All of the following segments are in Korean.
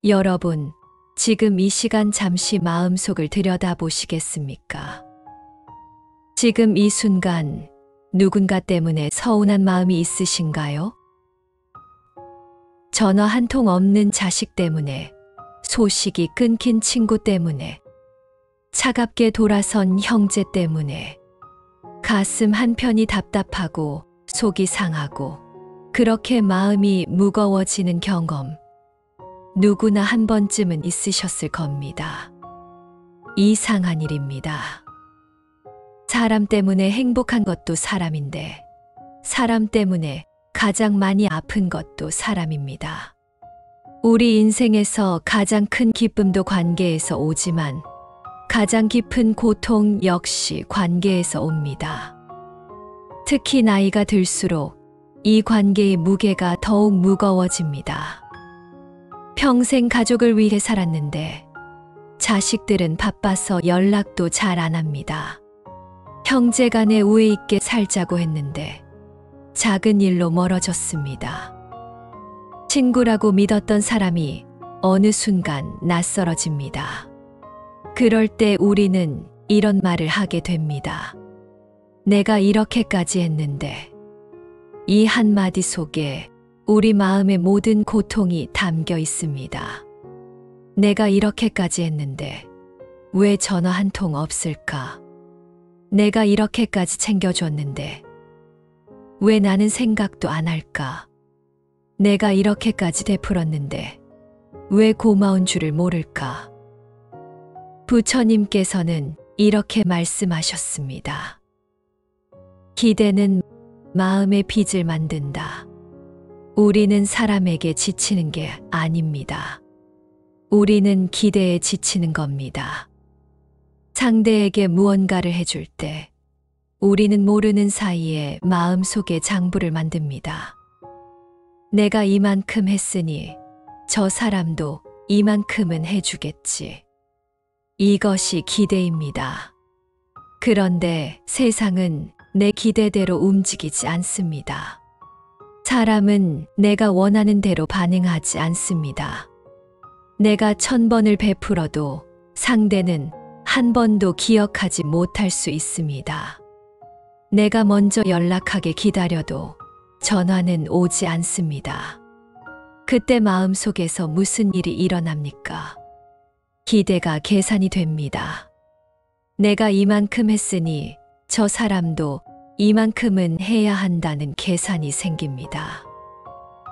여러분, 지금 이 시간 잠시 마음속을 들여다보시겠습니까? 지금 이 순간 누군가 때문에 서운한 마음이 있으신가요? 전화 한 통 없는 자식 때문에, 소식이 끊긴 친구 때문에, 차갑게 돌아선 형제 때문에, 가슴 한편이 답답하고 속이 상하고 그렇게 마음이 무거워지는 경험, 누구나 한 번쯤은 있으셨을 겁니다. 이상한 일입니다. 사람 때문에 행복한 것도 사람인데, 사람 때문에 가장 많이 아픈 것도 사람입니다. 우리 인생에서 가장 큰 기쁨도 관계에서 오지만 가장 깊은 고통 역시 관계에서 옵니다. 특히 나이가 들수록 이 관계의 무게가 더욱 무거워집니다. 평생 가족을 위해 살았는데 자식들은 바빠서 연락도 잘 안 합니다. 형제 간에 우애 있게 살자고 했는데 작은 일로 멀어졌습니다. 친구라고 믿었던 사람이 어느 순간 낯설어집니다. 그럴 때 우리는 이런 말을 하게 됩니다. 내가 이렇게까지 했는데. 이 한마디 속에 우리 마음의 모든 고통이 담겨 있습니다. 내가 이렇게까지 했는데 왜 전화 한 통 없을까? 내가 이렇게까지 챙겨줬는데 왜 나는 생각도 안 할까? 내가 이렇게까지 베풀었는데 왜 고마운 줄을 모를까? 부처님께서는 이렇게 말씀하셨습니다. 기대는 마음의 빚을 만든다. 우리는 사람에게 지치는 게 아닙니다. 우리는 기대에 지치는 겁니다. 상대에게 무언가를 해줄 때 우리는 모르는 사이에 마음속에 장부를 만듭니다. 내가 이만큼 했으니 저 사람도 이만큼은 해주겠지. 이것이 기대입니다. 그런데 세상은 내 기대대로 움직이지 않습니다. 사람은 내가 원하는 대로 반응하지 않습니다. 내가 1000번을 베풀어도 상대는 한 번도 기억하지 못할 수 있습니다. 내가 먼저 연락하게 기다려도 전화는 오지 않습니다. 그때 마음속에서 무슨 일이 일어납니까? 기대가 계산이 됩니다. 내가 이만큼 했으니 저 사람도 이만큼은 해야 한다는 계산이 생깁니다.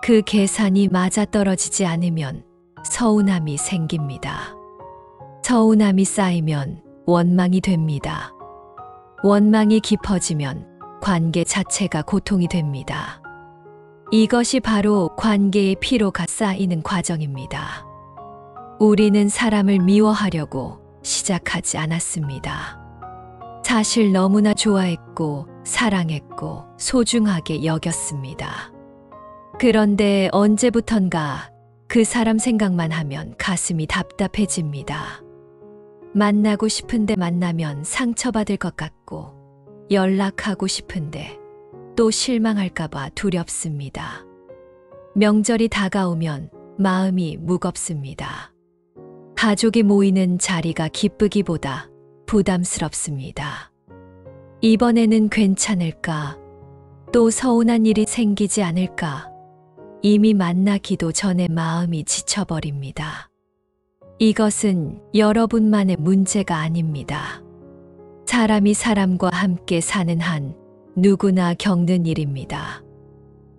그 계산이 맞아떨어지지 않으면 서운함이 생깁니다. 서운함이 쌓이면 원망이 됩니다. 원망이 깊어지면 관계 자체가 고통이 됩니다. 이것이 바로 관계의 피로가 쌓이는 과정입니다. 우리는 사람을 미워하려고 시작하지 않았습니다. 사실 너무나 좋아했고 사랑했고 소중하게 여겼습니다. 그런데 언제부턴가 그 사람 생각만 하면 가슴이 답답해집니다. 만나고 싶은데 만나면 상처받을 것 같고 연락하고 싶은데 또 실망할까봐 두렵습니다. 명절이 다가오면 마음이 무겁습니다. 가족이 모이는 자리가 기쁘기보다 부담스럽습니다. 이번에는 괜찮을까? 또 서운한 일이 생기지 않을까? 이미 만나기도 전에 마음이 지쳐버립니다. 이것은 여러분만의 문제가 아닙니다. 사람이 사람과 함께 사는 한 누구나 겪는 일입니다.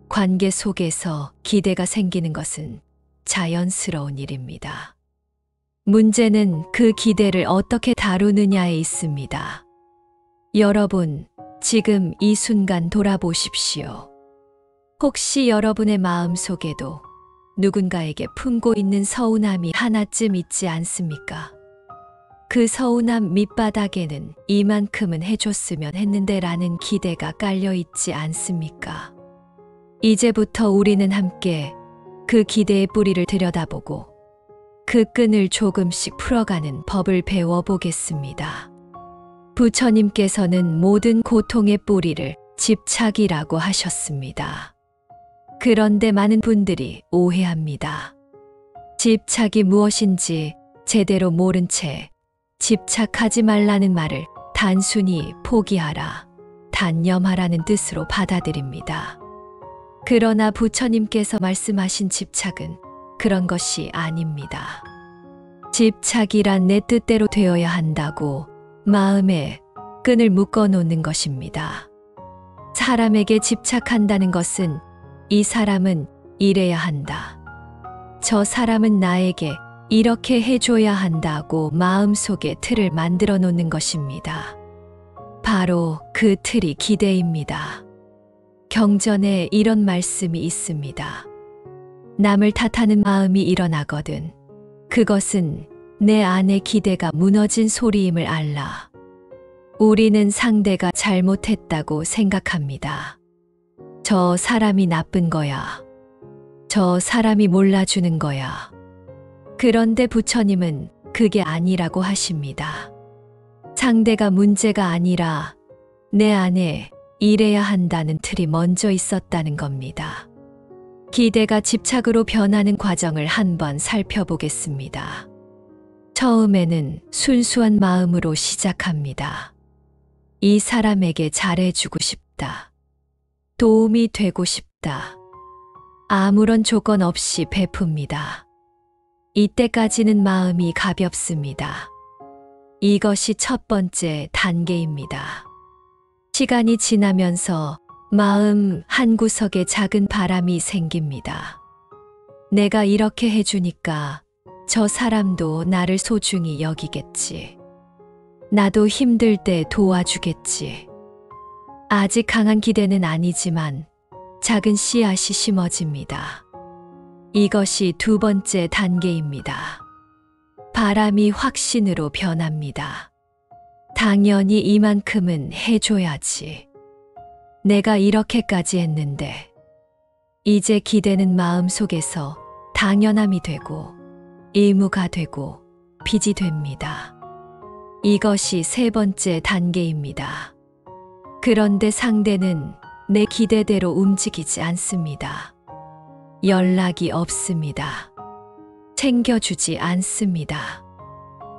관계 속에서 기대가 생기는 것은 자연스러운 일입니다. 문제는 그 기대를 어떻게 다루느냐에 있습니다. 여러분, 지금 이 순간 돌아보십시오. 혹시 여러분의 마음 속에도 누군가에게 품고 있는 서운함이 하나쯤 있지 않습니까? 그 서운함 밑바닥에는 이만큼은 해줬으면 했는데 라는 기대가 깔려 있지 않습니까? 이제부터 우리는 함께 그 기대의 뿌리를 들여다보고 그 끈을 조금씩 풀어가는 법을 배워보겠습니다. 부처님께서는 모든 고통의 뿌리를 집착이라고 하셨습니다. 그런데 많은 분들이 오해합니다. 집착이 무엇인지 제대로 모른 채 집착하지 말라는 말을 단순히 포기하라, 단념하라는 뜻으로 받아들입니다. 그러나 부처님께서 말씀하신 집착은 그런 것이 아닙니다. 집착이란 내 뜻대로 되어야 한다고 마음에 끈을 묶어 놓는 것입니다. 사람에게 집착한다는 것은 이 사람은 이래야 한다, 저 사람은 나에게 이렇게 해줘야 한다고 마음속에 틀을 만들어 놓는 것입니다. 바로 그 틀이 기대입니다. 경전에 이런 말씀이 있습니다. 남을 탓하는 마음이 일어나거든 그것은 내 안의 기대가 무너진 소리임을 알라. 우리는 상대가 잘못했다고 생각합니다. 저 사람이 나쁜 거야. 저 사람이 몰라주는 거야. 그런데 부처님은 그게 아니라고 하십니다. 상대가 문제가 아니라 내 안에 이래야 한다는 틀이 먼저 있었다는 겁니다. 기대가 집착으로 변하는 과정을 한번 살펴보겠습니다. 처음에는 순수한 마음으로 시작합니다. 이 사람에게 잘해주고 싶다. 도움이 되고 싶다. 아무런 조건 없이 베풉니다. 이때까지는 마음이 가볍습니다. 이것이 첫 번째 단계입니다. 시간이 지나면서 마음 한구석에 작은 바람이 생깁니다. 내가 이렇게 해주니까 저 사람도 나를 소중히 여기겠지. 나도 힘들 때 도와주겠지. 아직 강한 기대는 아니지만 작은 씨앗이 심어집니다. 이것이 두 번째 단계입니다. 바람이 확신으로 변합니다. 당연히 이만큼은 해줘야지. 내가 이렇게까지 했는데. 이제 기대는 마음속에서 당연함이 되고 의무가 되고 빚이 됩니다. 이것이 세 번째 단계입니다. 그런데 상대는 내 기대대로 움직이지 않습니다. 연락이 없습니다. 챙겨주지 않습니다.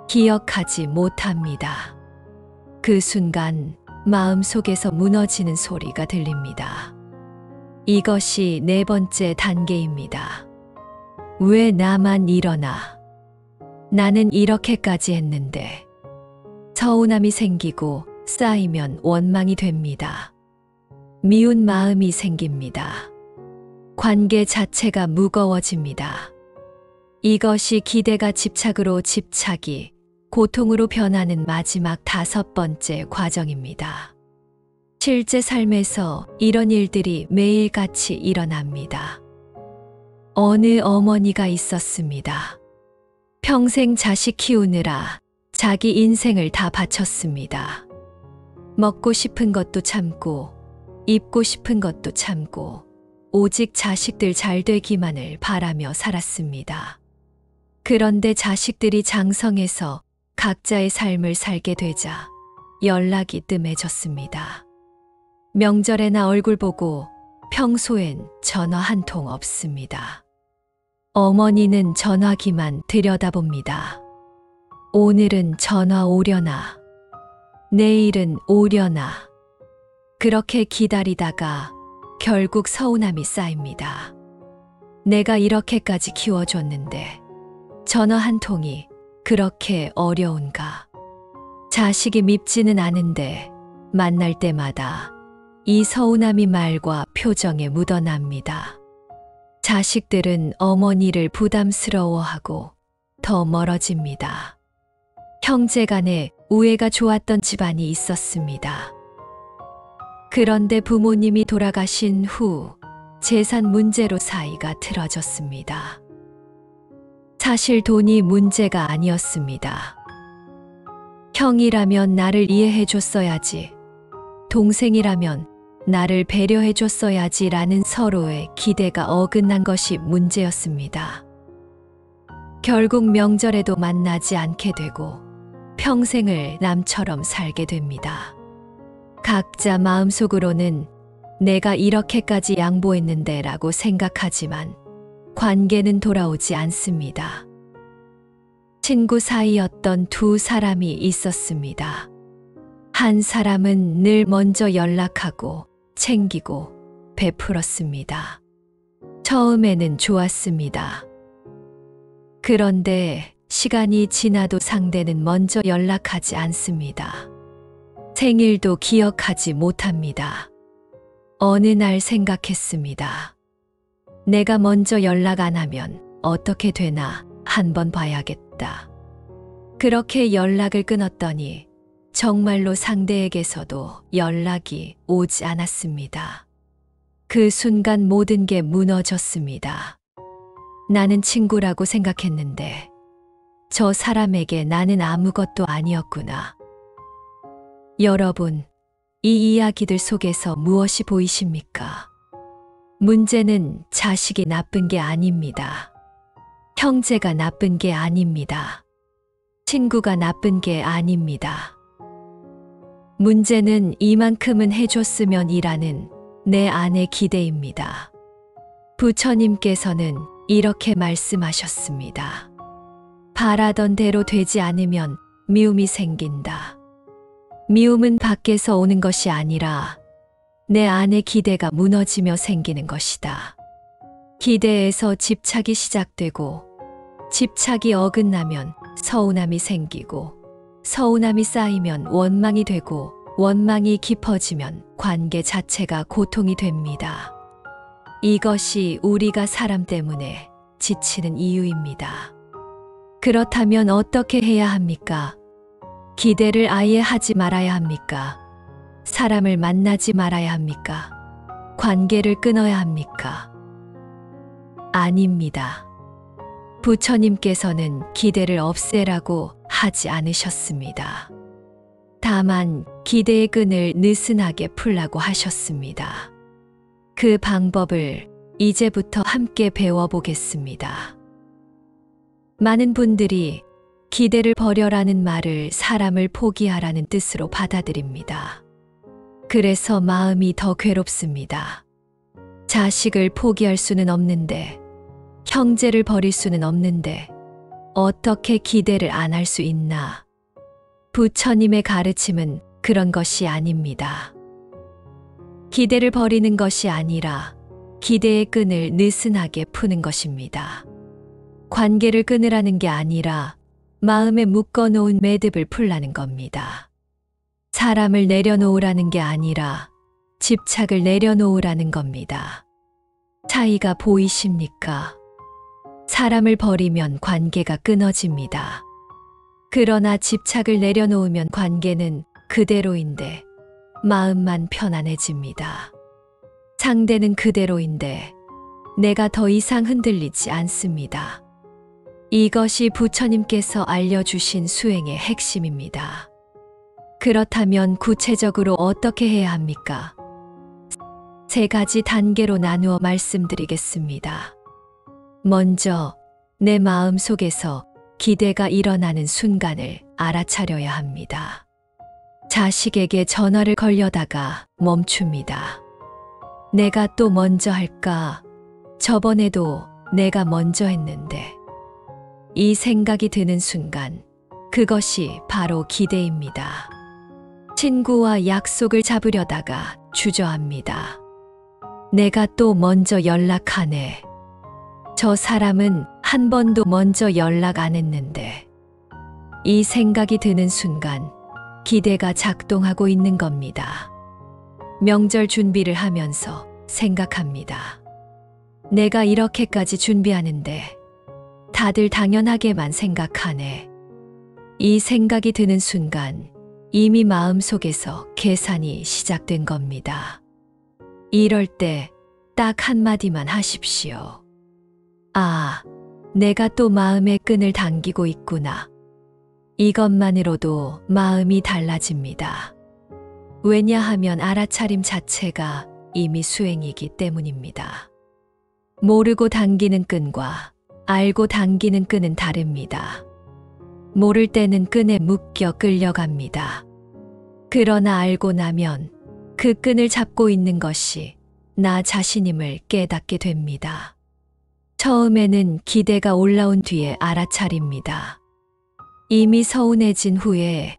기억하지 못합니다. 그 순간 마음속에서 무너지는 소리가 들립니다. 이것이 네 번째 단계입니다. 왜 나만 이러나? 나는 이렇게까지 했는데. 서운함이 생기고 쌓이면 원망이 됩니다. 미운 마음이 생깁니다. 관계 자체가 무거워집니다. 이것이 기대가 집착으로 집착이 고통으로 변하는 마지막 다섯 번째 과정입니다. 실제 삶에서 이런 일들이 매일같이 일어납니다. 어느 어머니가 있었습니다. 평생 자식 키우느라 자기 인생을 다 바쳤습니다. 먹고 싶은 것도 참고 입고 싶은 것도 참고 오직 자식들 잘 되기만을 바라며 살았습니다. 그런데 자식들이 장성해서 각자의 삶을 살게 되자 연락이 뜸해졌습니다. 명절에나 얼굴 보고 평소엔 전화 한 통 없습니다. 어머니는 전화기만 들여다봅니다. 오늘은 전화 오려나, 내일은 오려나. 그렇게 기다리다가 결국 서운함이 쌓입니다. 내가 이렇게까지 키워줬는데 전화 한 통이 그렇게 어려운가? 자식이 밉지는 않은데 만날 때마다 이 서운함이 말과 표정에 묻어납니다. 자식들은 어머니를 부담스러워하고 더 멀어집니다. 형제간에 우애가 좋았던 집안이 있었습니다. 그런데 부모님이 돌아가신 후 재산 문제로 사이가 틀어졌습니다. 사실 돈이 문제가 아니었습니다. 형이라면 나를 이해해 줬어야지, 동생이라면 나를 배려해 줬어야지라는 서로의 기대가 어긋난 것이 문제였습니다. 결국 명절에도 만나지 않게 되고 평생을 남처럼 살게 됩니다. 각자 마음속으로는 내가 이렇게까지 양보했는데 라고 생각하지만 관계는 돌아오지 않습니다. 친구 사이였던 두 사람이 있었습니다. 한 사람은 늘 먼저 연락하고 챙기고 베풀었습니다. 처음에는 좋았습니다. 그런데 시간이 지나도 상대는 먼저 연락하지 않습니다. 생일도 기억하지 못합니다. 어느 날 생각했습니다. 내가 먼저 연락 안 하면 어떻게 되나 한번 봐야겠다. 그렇게 연락을 끊었더니 정말로 상대에게서도 연락이 오지 않았습니다. 그 순간 모든 게 무너졌습니다. 나는 친구라고 생각했는데 저 사람에게 나는 아무것도 아니었구나. 여러분, 이 이야기들 속에서 무엇이 보이십니까? 문제는 자식이 나쁜 게 아닙니다. 형제가 나쁜 게 아닙니다. 친구가 나쁜 게 아닙니다. 문제는 이만큼은 해줬으면 이라는 내 안의 기대입니다. 부처님께서는 이렇게 말씀하셨습니다. 바라던 대로 되지 않으면 미움이 생긴다. 미움은 밖에서 오는 것이 아니라 내 안의 기대가 무너지며 생기는 것이다. 기대에서 집착이 시작되고 집착이 어긋나면 서운함이 생기고 서운함이 쌓이면 원망이 되고 원망이 깊어지면 관계 자체가 고통이 됩니다. 이것이 우리가 사람 때문에 지치는 이유입니다. 그렇다면 어떻게 해야 합니까? 기대를 아예 하지 말아야 합니까? 사람을 만나지 말아야 합니까? 관계를 끊어야 합니까? 아닙니다. 부처님께서는 기대를 없애라고 하지 않으셨습니다. 다만 기대의 끈을 느슨하게 풀라고 하셨습니다. 그 방법을 이제부터 함께 배워보겠습니다. 많은 분들이 기대를 버려라는 말을 사람을 포기하라는 뜻으로 받아들입니다. 그래서 마음이 더 괴롭습니다. 자식을 포기할 수는 없는데, 형제를 버릴 수는 없는데, 어떻게 기대를 안 할 수 있나? 부처님의 가르침은 그런 것이 아닙니다. 기대를 버리는 것이 아니라 기대의 끈을 느슨하게 푸는 것입니다. 관계를 끊으라는 게 아니라 마음에 묶어놓은 매듭을 풀라는 겁니다. 사람을 내려놓으라는 게 아니라 집착을 내려놓으라는 겁니다. 차이가 보이십니까? 사람을 버리면 관계가 끊어집니다. 그러나 집착을 내려놓으면 관계는 그대로인데 마음만 편안해집니다. 상대는 그대로인데 내가 더 이상 흔들리지 않습니다. 이것이 부처님께서 알려주신 수행의 핵심입니다. 그렇다면 구체적으로 어떻게 해야 합니까? 3가지 단계로 나누어 말씀드리겠습니다. 먼저 내 마음 속에서 기대가 일어나는 순간을 알아차려야 합니다. 자식에게 전화를 걸려다가 멈춥니다. 내가 또 먼저 할까? 저번에도 내가 먼저 했는데. 이 생각이 드는 순간 그것이 바로 기대입니다. 친구와 약속을 잡으려다가 주저합니다. 내가 또 먼저 연락하네. 저 사람은 한 번도 먼저 연락 안 했는데. 이 생각이 드는 순간 기대가 작동하고 있는 겁니다. 명절 준비를 하면서 생각합니다. 내가 이렇게까지 준비하는데 다들 당연하게만 생각하네. 이 생각이 드는 순간 이미 마음속에서 계산이 시작된 겁니다. 이럴 때 딱 한마디만 하십시오. 아, 내가 또 마음의 끈을 당기고 있구나. 이것만으로도 마음이 달라집니다. 왜냐하면 알아차림 자체가 이미 수행이기 때문입니다. 모르고 당기는 끈과 알고 당기는 끈은 다릅니다. 모를 때는 끈에 묶여 끌려갑니다. 그러나 알고 나면 그 끈을 잡고 있는 것이 나 자신임을 깨닫게 됩니다. 처음에는 기대가 올라온 뒤에 알아차립니다. 이미 서운해진 후에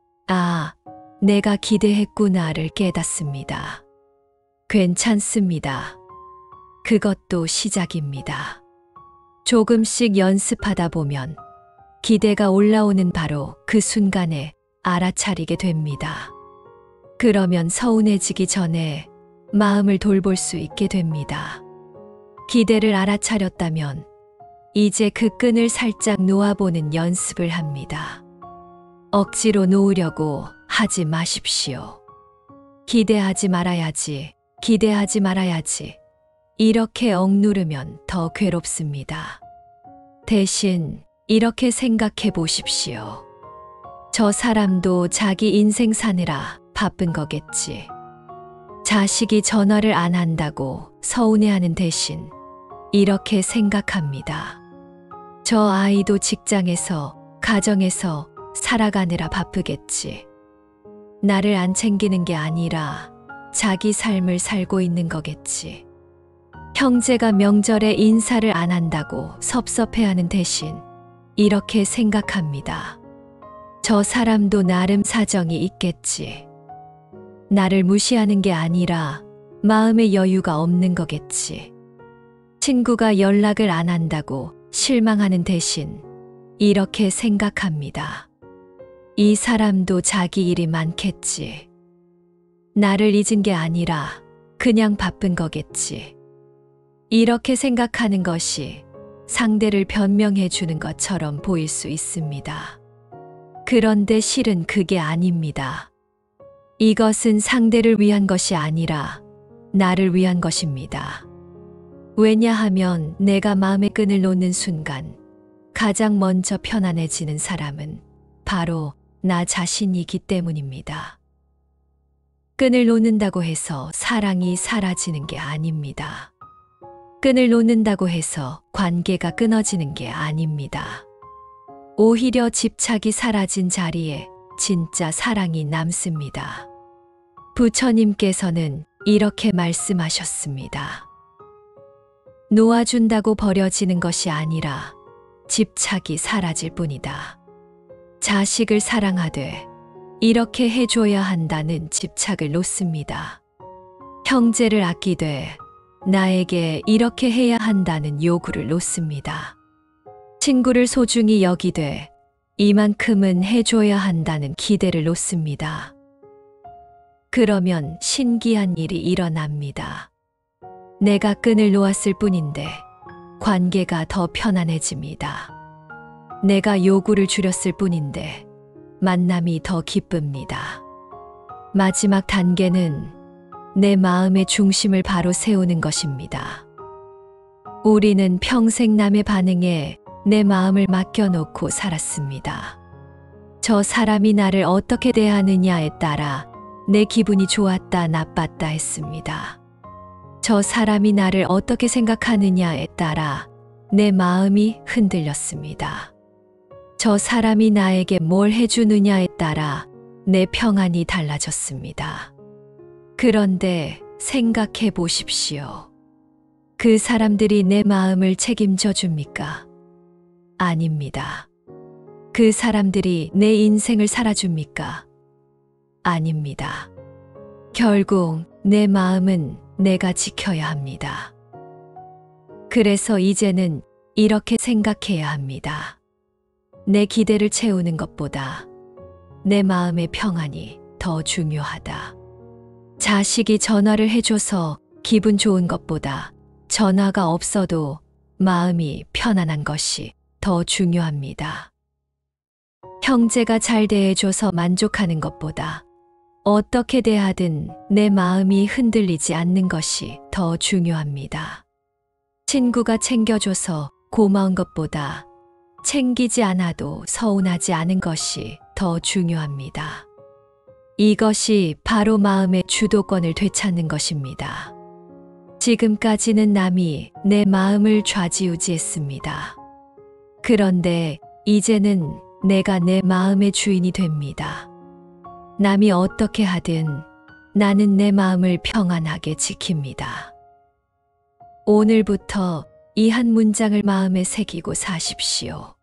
내가 기대했구나를 깨닫습니다. 괜찮습니다. 그것도 시작입니다. 조금씩 연습하다 보면 기대가 올라오는 바로 그 순간에 알아차리게 됩니다. 그러면 서운해지기 전에 마음을 돌볼 수 있게 됩니다. 기대를 알아차렸다면 이제 그 끈을 살짝 놓아보는 연습을 합니다. 억지로 놓으려고 하지 마십시오. 기대하지 말아야지, 기대하지 말아야지. 이렇게 억누르면 더 괴롭습니다. 대신 이렇게 생각해 보십시오. 저 사람도 자기 인생 사느라 바쁜 거겠지. 자식이 전화를 안 한다고 서운해하는 대신 이렇게 생각합니다. 저 아이도 직장에서, 가정에서 살아가느라 바쁘겠지. 나를 안 챙기는 게 아니라 자기 삶을 살고 있는 거겠지. 형제가 명절에 인사를 안 한다고 섭섭해하는 대신 이렇게 생각합니다. 저 사람도 나름 사정이 있겠지. 나를 무시하는 게 아니라 마음의 여유가 없는 거겠지. 친구가 연락을 안 한다고 실망하는 대신 이렇게 생각합니다. 이 사람도 자기 일이 많겠지. 나를 잊은 게 아니라 그냥 바쁜 거겠지. 이렇게 생각하는 것이 상대를 변명해 주는 것처럼 보일 수 있습니다. 그런데 실은 그게 아닙니다. 이것은 상대를 위한 것이 아니라 나를 위한 것입니다. 왜냐하면 내가 마음의 끈을 놓는 순간 가장 먼저 편안해지는 사람은 바로 나 자신이기 때문입니다. 끈을 놓는다고 해서 사랑이 사라지는 게 아닙니다. 끈을 놓는다고 해서 관계가 끊어지는 게 아닙니다. 오히려 집착이 사라진 자리에 진짜 사랑이 남습니다. 부처님께서는 이렇게 말씀하셨습니다. 놓아준다고 버려지는 것이 아니라 집착이 사라질 뿐이다. 자식을 사랑하되 이렇게 해줘야 한다는 집착을 놓습니다. 형제를 아끼되 나에게 이렇게 해야 한다는 요구를 놓습니다. 친구를 소중히 여기되 이만큼은 해줘야 한다는 기대를 놓습니다. 그러면 신기한 일이 일어납니다. 내가 끈을 놓았을 뿐인데 관계가 더 편안해집니다. 내가 요구를 줄였을 뿐인데 만남이 더 기쁩니다. 마지막 단계는 내 마음의 중심을 바로 세우는 것입니다. 우리는 평생 남의 반응에 내 마음을 맡겨놓고 살았습니다. 저 사람이 나를 어떻게 대하느냐에 따라 내 기분이 좋았다 나빴다 했습니다. 저 사람이 나를 어떻게 생각하느냐에 따라 내 마음이 흔들렸습니다. 저 사람이 나에게 뭘 해주느냐에 따라 내 평안이 달라졌습니다. 그런데 생각해 보십시오. 그 사람들이 내 마음을 책임져 줍니까? 아닙니다. 그 사람들이 내 인생을 살아줍니까? 아닙니다. 결국 내 마음은 내가 지켜야 합니다. 그래서 이제는 이렇게 생각해야 합니다. 내 기대를 채우는 것보다 내 마음의 평안이 더 중요하다. 자식이 전화를 해줘서 기분 좋은 것보다 전화가 없어도 마음이 편안한 것이 더 중요합니다. 형제가 잘 대해줘서 만족하는 것보다 어떻게 대하든 내 마음이 흔들리지 않는 것이 더 중요합니다. 친구가 챙겨줘서 고마운 것보다 챙기지 않아도 서운하지 않은 것이 더 중요합니다. 이것이 바로 마음의 주도권을 되찾는 것입니다. 지금까지는 남이 내 마음을 좌지우지했습니다. 그런데 이제는 내가 내 마음의 주인이 됩니다. 남이 어떻게 하든 나는 내 마음을 평안하게 지킵니다. 오늘부터 이 한 문장을 마음에 새기고 사십시오.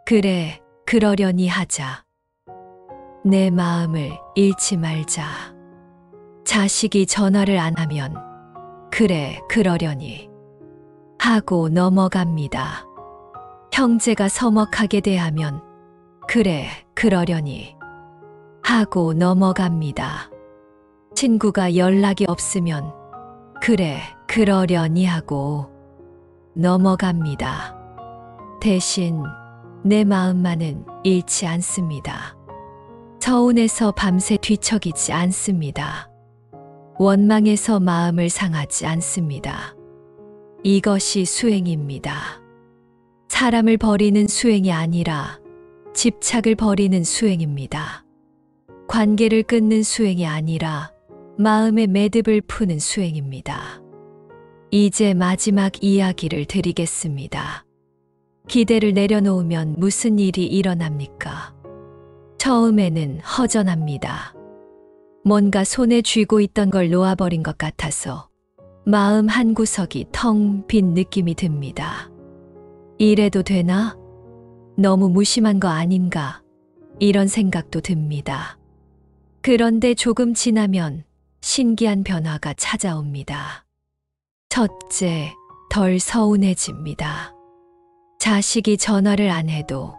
그래, 그러려니 하자. 내 마음을 잃지 말자. 자식이 전화를 안 하면 그래, 그러려니 하고 넘어갑니다. 형제가 서먹하게 대하면 그래, 그러려니 하고 넘어갑니다. 친구가 연락이 없으면 그래, 그러려니 하고 넘어갑니다. 대신 내 마음만은 잃지 않습니다. 서운해서 밤새 뒤척이지 않습니다. 원망해서 마음을 상하지 않습니다. 이것이 수행입니다. 사람을 버리는 수행이 아니라 집착을 버리는 수행입니다. 관계를 끊는 수행이 아니라 마음의 매듭을 푸는 수행입니다. 이제 마지막 이야기를 드리겠습니다. 기대를 내려놓으면 무슨 일이 일어납니까? 처음에는 허전합니다. 뭔가 손에 쥐고 있던 걸 놓아버린 것 같아서 마음 한구석이 텅 빈 느낌이 듭니다. 이래도 되나? 너무 무심한 거 아닌가? 이런 생각도 듭니다. 그런데 조금 지나면 신기한 변화가 찾아옵니다. 첫째, 덜 서운해집니다. 자식이 전화를 안 해도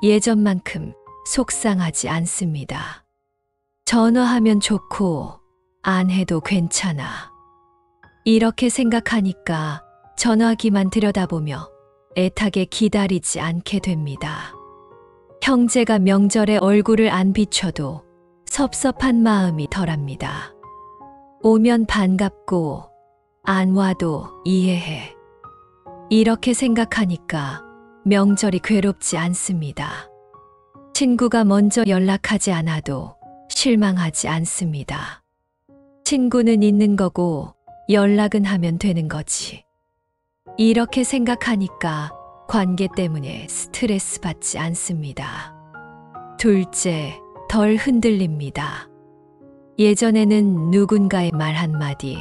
예전만큼 속상하지 않습니다. 전화하면 좋고 안 해도 괜찮아. 이렇게 생각하니까 전화기만 들여다보며 애타게 기다리지 않게 됩니다. 형제가 명절에 얼굴을 안 비춰도 섭섭한 마음이 덜합니다. 오면 반갑고 안 와도 이해해. 이렇게 생각하니까 명절이 괴롭지 않습니다. 친구가 먼저 연락하지 않아도 실망하지 않습니다. 친구는 있는 거고 연락은 하면 되는 거지. 이렇게 생각하니까 관계 때문에 스트레스 받지 않습니다. 둘째, 덜 흔들립니다. 예전에는 누군가의 말 한마디,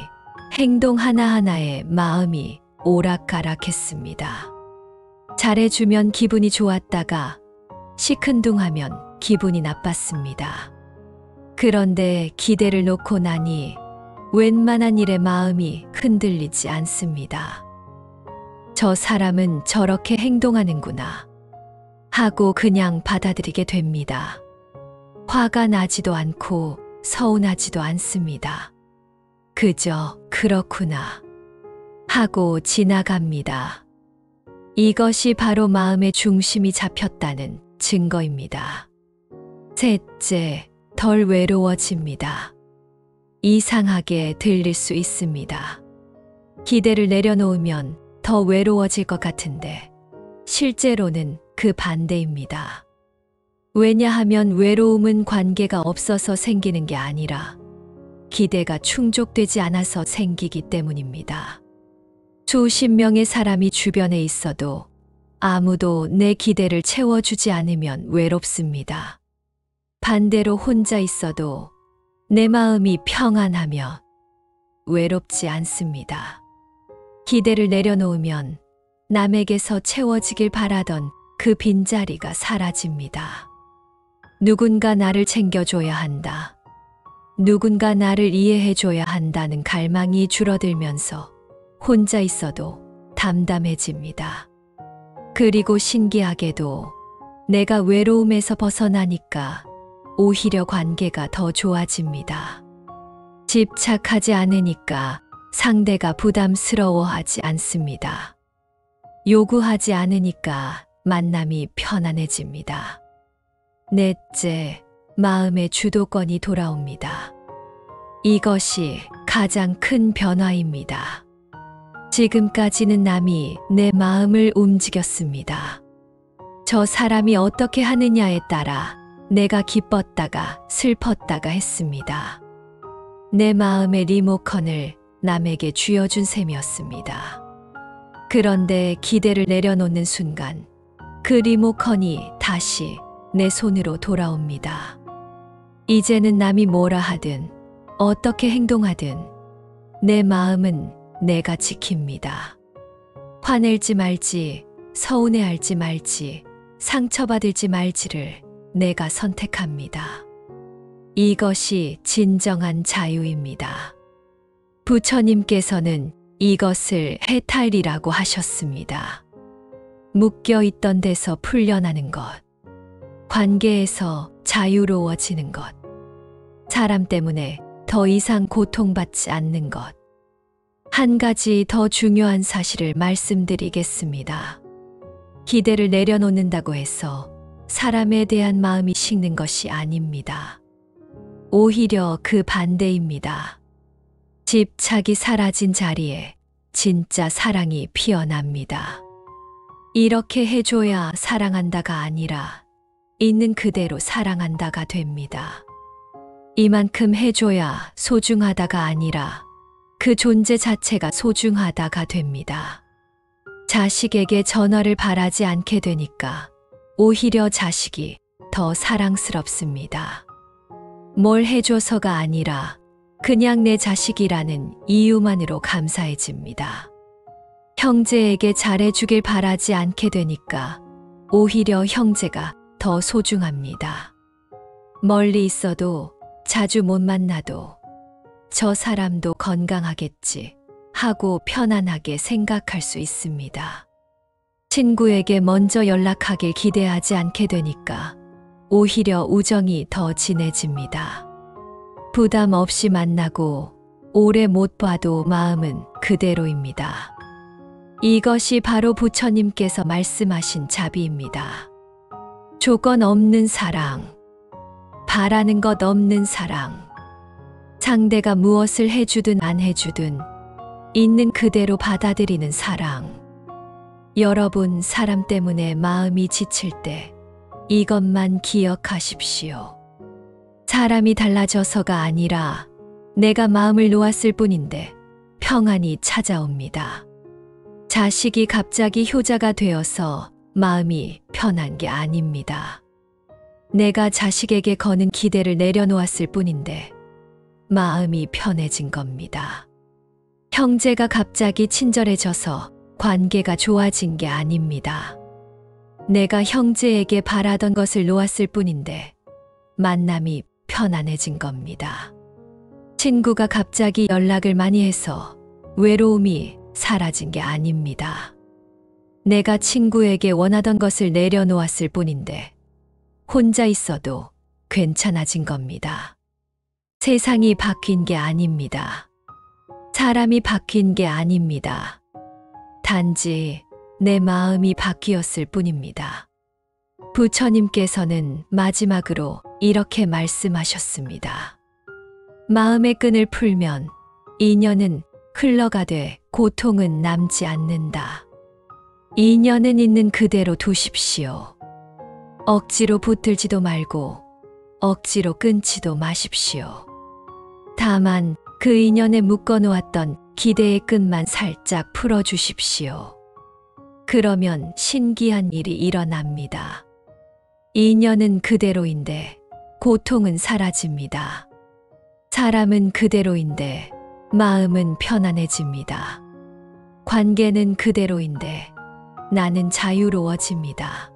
행동 하나하나에 마음이 오락가락했습니다. 잘해주면 기분이 좋았다가 시큰둥하면 기분이 나빴습니다. 그런데 기대를 놓고 나니 웬만한 일에 마음이 흔들리지 않습니다. 저 사람은 저렇게 행동하는구나 하고 그냥 받아들이게 됩니다. 화가 나지도 않고 서운하지도 않습니다. 그저 그렇구나 하고 지나갑니다. 이것이 바로 마음의 중심이 잡혔다는 증거입니다. 셋째, 덜 외로워집니다. 이상하게 들릴 수 있습니다. 기대를 내려놓으면 더 외로워질 것 같은데 실제로는 그 반대입니다. 왜냐하면 외로움은 관계가 없어서 생기는 게 아니라 기대가 충족되지 않아서 생기기 때문입니다. 수십 명의 사람이 주변에 있어도 아무도 내 기대를 채워주지 않으면 외롭습니다. 반대로 혼자 있어도 내 마음이 평안하며 외롭지 않습니다. 기대를 내려놓으면 남에게서 채워지길 바라던 그 빈자리가 사라집니다. 누군가 나를 챙겨줘야 한다. 누군가 나를 이해해줘야 한다는 갈망이 줄어들면서 혼자 있어도 담담해집니다. 그리고 신기하게도 내가 외로움에서 벗어나니까 오히려 관계가 더 좋아집니다. 집착하지 않으니까 상대가 부담스러워하지 않습니다. 요구하지 않으니까 만남이 편안해집니다. 넷째, 마음의 주도권이 돌아옵니다. 이것이 가장 큰 변화입니다. 지금까지는 남이 내 마음을 움직였습니다. 저 사람이 어떻게 하느냐에 따라 내가 기뻤다가 슬펐다가 했습니다. 내 마음의 리모컨을 남에게 쥐어준 셈이었습니다. 그런데 기대를 내려놓는 순간 그 리모컨이 다시 내 손으로 돌아옵니다. 이제는 남이 뭐라 하든 어떻게 행동하든 내 마음은 내가 지킵니다. 화낼지 말지, 서운해할지 말지, 상처받을지 말지를 내가 선택합니다. 이것이 진정한 자유입니다. 부처님께서는 이것을 해탈이라고 하셨습니다. 묶여 있던 데서 풀려나는 것, 관계에서 자유로워지는 것, 사람 때문에 더 이상 고통받지 않는 것. 한 가지 더 중요한 사실을 말씀드리겠습니다. 기대를 내려놓는다고 해서 사람에 대한 마음이 식는 것이 아닙니다. 오히려 그 반대입니다. 집착이 사라진 자리에 진짜 사랑이 피어납니다. 이렇게 해줘야 사랑한다가 아니라 있는 그대로 사랑한다가 됩니다. 이만큼 해줘야 소중하다가 아니라 그 존재 자체가 소중하다가 됩니다. 자식에게 전화를 바라지 않게 되니까 오히려 자식이 더 사랑스럽습니다. 뭘 해줘서가 아니라 그냥 내 자식이라는 이유만으로 감사해집니다. 형제에게 잘해주길 바라지 않게 되니까 오히려 형제가 더 소중합니다. 멀리 있어도 자주 못 만나도 저 사람도 건강하겠지 하고 편안하게 생각할 수 있습니다. 친구에게 먼저 연락하길 기대하지 않게 되니까 오히려 우정이 더 진해집니다. 부담 없이 만나고 오래 못 봐도 마음은 그대로입니다. 이것이 바로 부처님께서 말씀하신 자비입니다. 조건 없는 사랑, 바라는 것 없는 사랑, 상대가 무엇을 해주든 안 해주든 있는 그대로 받아들이는 사랑. 여러분, 사람 때문에 마음이 지칠 때 이것만 기억하십시오. 사람이 달라져서가 아니라 내가 마음을 놓았을 뿐인데 평안이 찾아옵니다. 자식이 갑자기 효자가 되어서 마음이 편한 게 아닙니다. 내가 자식에게 거는 기대를 내려놓았을 뿐인데 마음이 편해진 겁니다. 형제가 갑자기 친절해져서 관계가 좋아진 게 아닙니다. 내가 형제에게 바라던 것을 놓았을 뿐인데 만남이 편안해진 겁니다. 친구가 갑자기 연락을 많이 해서 외로움이 사라진 게 아닙니다. 내가 친구에게 원하던 것을 내려놓았을 뿐인데 혼자 있어도 괜찮아진 겁니다. 세상이 바뀐 게 아닙니다. 사람이 바뀐 게 아닙니다. 단지 내 마음이 바뀌었을 뿐입니다. 부처님께서는 마지막으로 이렇게 말씀하셨습니다. 마음의 끈을 풀면 인연은 흘러가되 고통은 남지 않는다. 인연은 있는 그대로 두십시오. 억지로 붙들지도 말고 억지로 끊지도 마십시오. 다만 그 인연에 묶어놓았던 기대의 끈만 살짝 풀어주십시오. 그러면 신기한 일이 일어납니다. 인연은 그대로인데 고통은 사라집니다. 사람은 그대로인데 마음은 편안해집니다. 관계는 그대로인데 나는 자유로워집니다.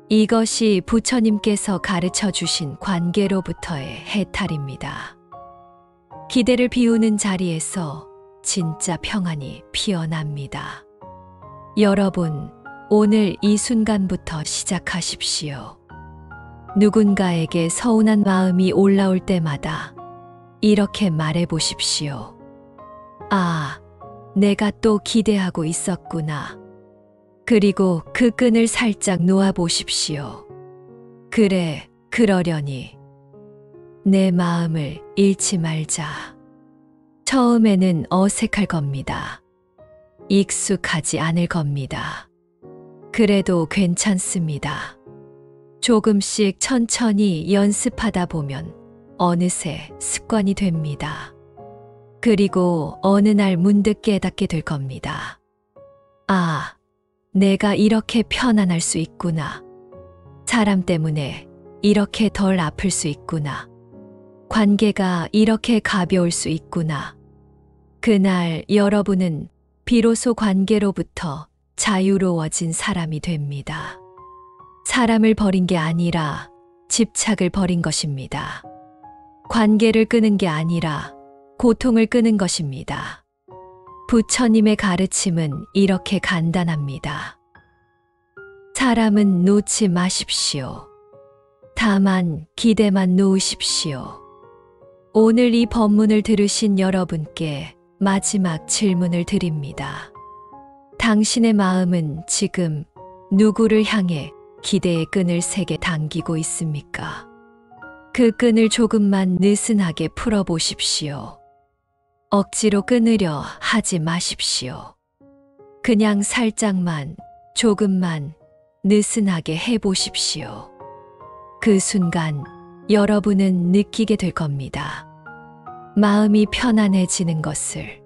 이것이 부처님께서 가르쳐 주신 관계로부터의 해탈입니다. 기대를 비우는 자리에서 진짜 평안이 피어납니다. 여러분, 오늘 이 순간부터 시작하십시오. 누군가에게 서운한 마음이 올라올 때마다 이렇게 말해 보십시오. 아, 내가 또 기대하고 있었구나. 그리고 그 끈을 살짝 놓아 보십시오. 그래, 그러려니. 내 마음을 잃지 말자. 처음에는 어색할 겁니다. 익숙하지 않을 겁니다. 그래도 괜찮습니다. 조금씩 천천히 연습하다 보면 어느새 습관이 됩니다. 그리고 어느 날 문득 깨닫게 될 겁니다. 아, 내가 이렇게 편안할 수 있구나. 사람 때문에 이렇게 덜 아플 수 있구나. 관계가 이렇게 가벼울 수 있구나. 그날 여러분은 비로소 관계로부터 자유로워진 사람이 됩니다. 사람을 버린 게 아니라 집착을 버린 것입니다. 관계를 끄는 게 아니라 고통을 끄는 것입니다. 부처님의 가르침은 이렇게 간단합니다. 사람은 놓지 마십시오. 다만 기대만 놓으십시오. 오늘 이 법문을 들으신 여러분께 마지막 질문을 드립니다. 당신의 마음은 지금 누구를 향해 기대의 끈을 세게 당기고 있습니까? 그 끈을 조금만 느슨하게 풀어보십시오. 억지로 끊으려 하지 마십시오. 그냥 살짝만, 조금만 느슨하게 해보십시오. 그 순간 여러분은 느끼게 될 겁니다. 마음이 편안해지는 것을,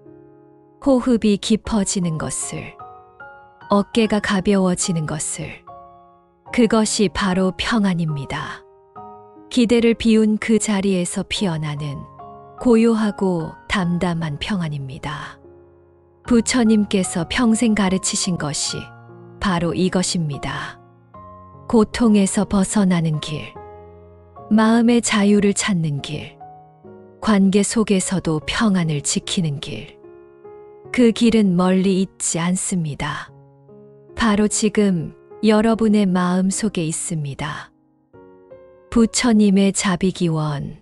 호흡이 깊어지는 것을, 어깨가 가벼워지는 것을. 그것이 바로 평안입니다. 기대를 비운 그 자리에서 피어나는 고요하고 담담한 평안입니다. 부처님께서 평생 가르치신 것이 바로 이것입니다. 고통에서 벗어나는 길, 마음의 자유를 찾는 길, 관계 속에서도 평안을 지키는 길. 그 길은 멀리 있지 않습니다. 바로 지금 여러분의 마음 속에 있습니다. 부처님의 자비기원